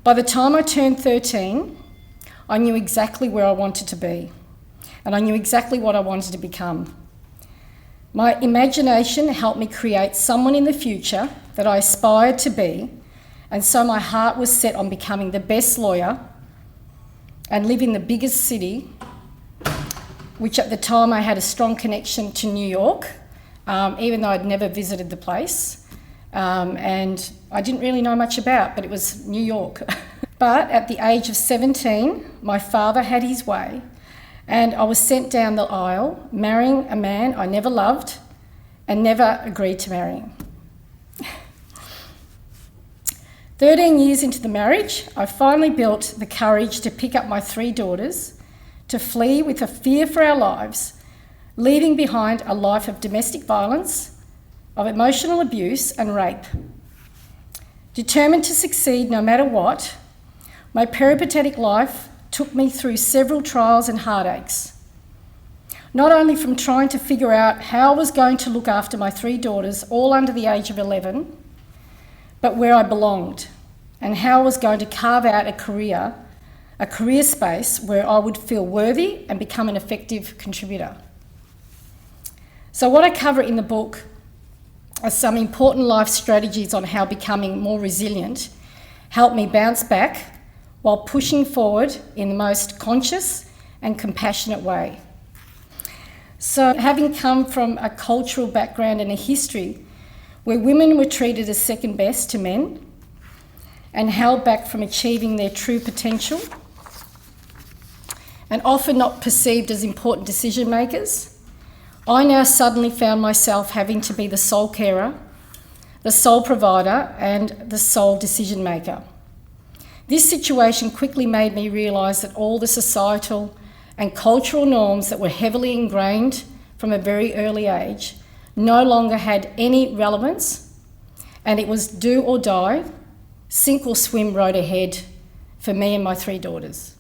By the time I turned 13, I knew exactly where I wanted to be, and I knew exactly what I wanted to become. My imagination helped me create someone in the future that I aspired to be, and so my heart was set on becoming the best lawyer and live in the biggest city, which at the time I had a strong connection to New York, even though I'd never visited the place, and I didn't really know much about, but it was New York. But at the age of 17, my father had his way, and I was sent down the aisle, marrying a man I never loved and never agreed to marry. 13 years into the marriage, I finally built the courage to pick up my 3 daughters, to flee with a fear for our lives, leaving behind a life of domestic violence, of emotional abuse and rape. Determined to succeed no matter what, my peripatetic life took me through several trials and heartaches, not only from trying to figure out how I was going to look after my 3 daughters, all under the age of 11, but where I belonged, and how I was going to carve out a career space where I would feel worthy and become an effective contributor. So what I cover in the book are some important life strategies on how becoming more resilient helped me bounce back while pushing forward in the most conscious and compassionate way. So having come from a cultural background and a history where women were treated as second best to men and held back from achieving their true potential, and often not perceived as important decision makers, I now suddenly found myself having to be the sole carer, the sole provider, and the sole decision maker. This situation quickly made me realise that all the societal and cultural norms that were heavily ingrained from a very early age no longer had any relevance, and it was do or die, sink or swim road ahead for me and my 3 daughters.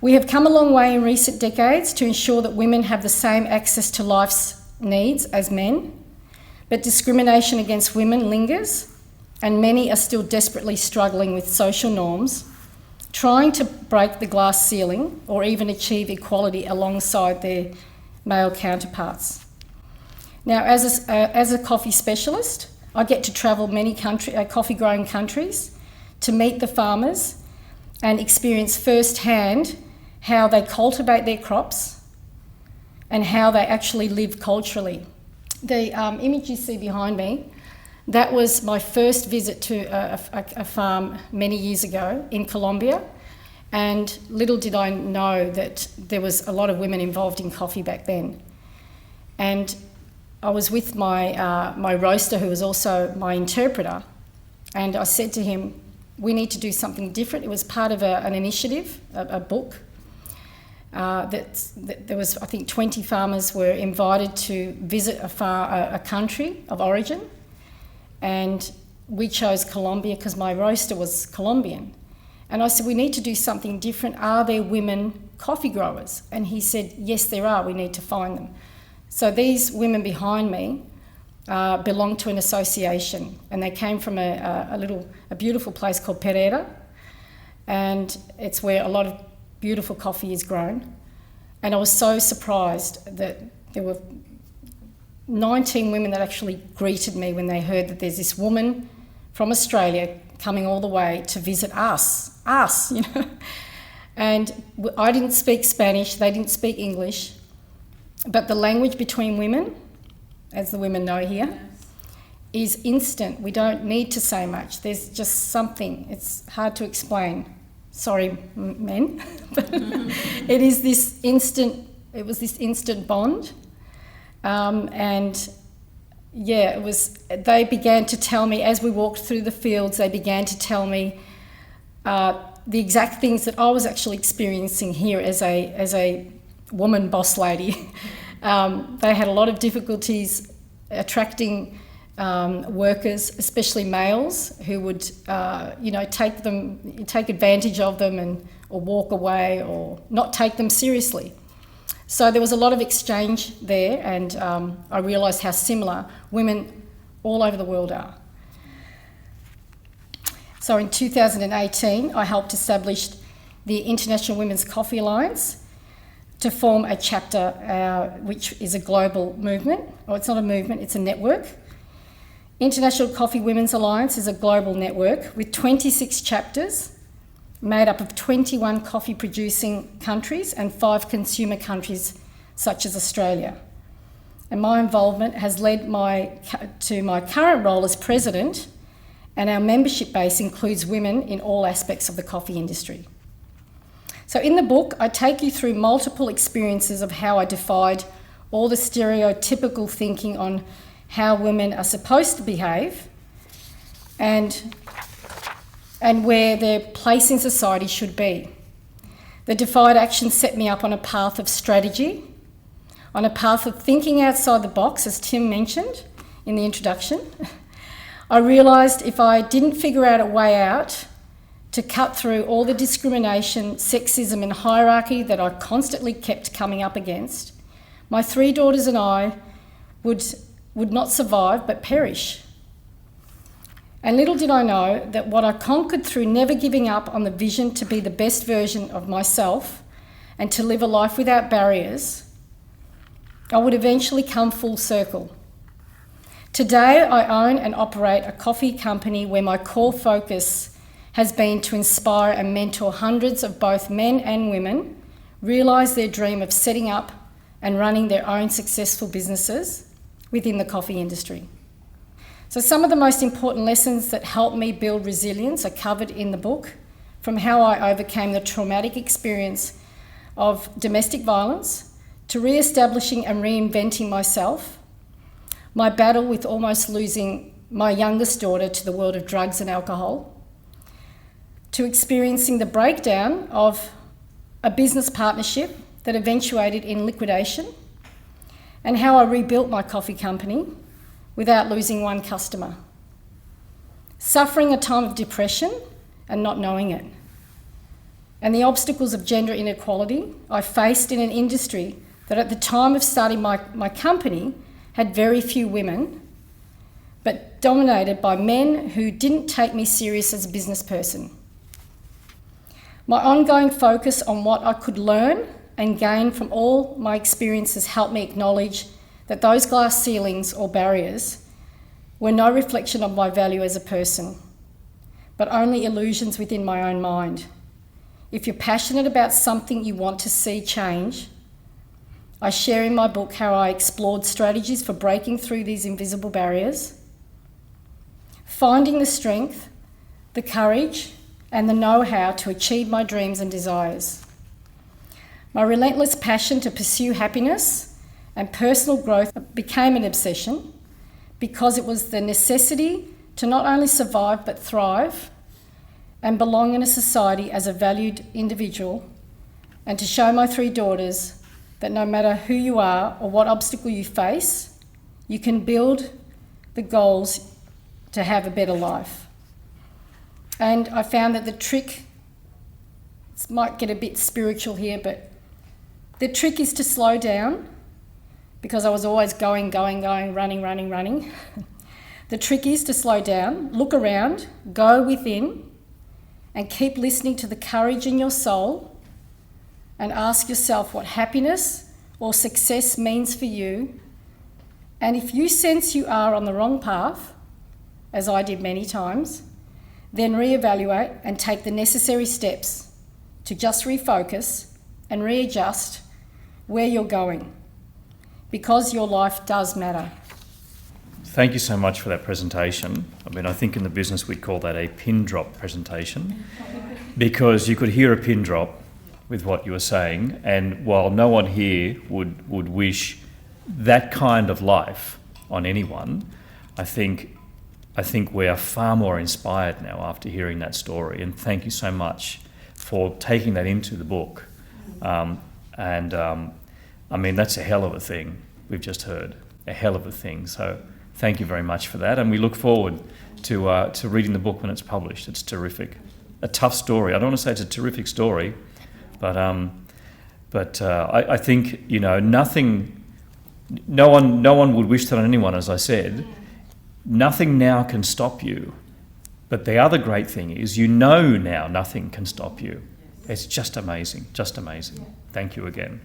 We have come a long way in recent decades to ensure that women have the same access to life's needs as men, but discrimination against women lingers, and many are still desperately struggling with social norms, trying to break the glass ceiling or even achieve equality alongside their male counterparts. Now, as a coffee specialist, I get to travel many coffee-growing countries to meet the farmers and experience firsthand how they cultivate their crops and how they actually live culturally. The image you see behind me, that was my first visit to a farm many years ago in Colombia, and little did I know that there was a lot of women involved in coffee back then. And I was with my roaster, who was also my interpreter, and I said to him, we need to do something different. It was part of an initiative, a book, that there was, I think, 20 farmers were invited to visit a country of origin, and we chose Colombia because my roaster was Colombian. And I said, we need to do something different. Are there women coffee growers? And he said, yes, there are. We need to find them. So these women behind me belong to an association, and they came from a beautiful place called Pereira, and it's where a lot of beautiful coffee is grown. And I was so surprised that there were 19 women that actually greeted me when they heard that there's this woman from Australia coming all the way to visit us, you know. And I didn't speak Spanish, they didn't speak English, but the language between women, as the women know here, is instant. We don't need to say much. There's just something. It's hard to explain. Sorry, men. But it was this instant bond. And yeah, it was, they began to tell me, as we walked through the fields, they began to tell me the exact things that I was actually experiencing here as a woman boss lady. They had a lot of difficulties attracting workers, especially males, who would take advantage of them or walk away or not take them seriously. So there was a lot of exchange there, and I realised how similar women all over the world are. So in 2018, I helped establish the International Women's Coffee Alliance to form a chapter which is a global movement. Or it's not a movement, it's a network. International Coffee Women's Alliance is a global network with 26 chapters made up of 21 coffee producing countries and 5 consumer countries such as Australia. And my involvement has led to my current role as president, and our membership base includes women in all aspects of the coffee industry. So in the book, I take you through multiple experiences of how I defied all the stereotypical thinking on how women are supposed to behave and where their place in society should be. The defied action set me up on a path of strategy, on a path of thinking outside the box, as Tim mentioned in the introduction. I realised if I didn't figure out a way out to cut through all the discrimination, sexism and hierarchy that I constantly kept coming up against, my 3 daughters and I would not survive but perish. And little did I know that what I conquered through never giving up on the vision to be the best version of myself and to live a life without barriers, I would eventually come full circle. Today, I own and operate a coffee company where my core focus has been to inspire and mentor hundreds of both men and women realise their dream of setting up and running their own successful businesses within the coffee industry. So some of the most important lessons that helped me build resilience are covered in the book, from how I overcame the traumatic experience of domestic violence to re-establishing and reinventing myself, my battle with almost losing my youngest daughter to the world of drugs and alcohol, to experiencing the breakdown of a business partnership that eventuated in liquidation, and how I rebuilt my coffee company without losing one customer. Suffering a time of depression and not knowing it. And the obstacles of gender inequality I faced in an industry that at the time of starting my company had very few women, but dominated by men who didn't take me serious as a business person. My ongoing focus on what I could learn and gain from all my experiences helped me acknowledge that those glass ceilings or barriers were no reflection of my value as a person, but only illusions within my own mind. If you're passionate about something you want to see change, I share in my book how I explored strategies for breaking through these invisible barriers, finding the strength, the courage, and the know-how to achieve my dreams and desires. My relentless passion to pursue happiness and personal growth became an obsession because it was the necessity to not only survive but thrive and belong in a society as a valued individual, and to show my 3 daughters that no matter who you are or what obstacle you face, you can build the goals to have a better life. And I found that the trick, this might get a bit spiritual here, but the trick is to slow down, because I was always going, running. The trick is to slow down, look around, go within, and keep listening to the courage in your soul, and ask yourself what happiness or success means for you. And if you sense you are on the wrong path, as I did many times, then reevaluate and take the necessary steps to just refocus and readjust where you're going, because your life does matter. Thank you so much for that presentation. I mean, I think in the business we'd call that a pin drop presentation, because you could hear a pin drop with what you were saying, and while no one here would wish that kind of life on anyone, I think we are far more inspired now after hearing that story, and thank you so much for taking that into the book. I mean, that's a hell of a thing we've just heard, a hell of a thing. So thank you very much for that, and we look forward to reading the book when it's published. It's terrific. A tough story. I don't want to say it's a terrific story, but I think, you know, no one would wish that on anyone, as I said. Nothing now can stop you But the other great thing is you know now nothing can stop you. It's just amazing, just amazing. Thank you again.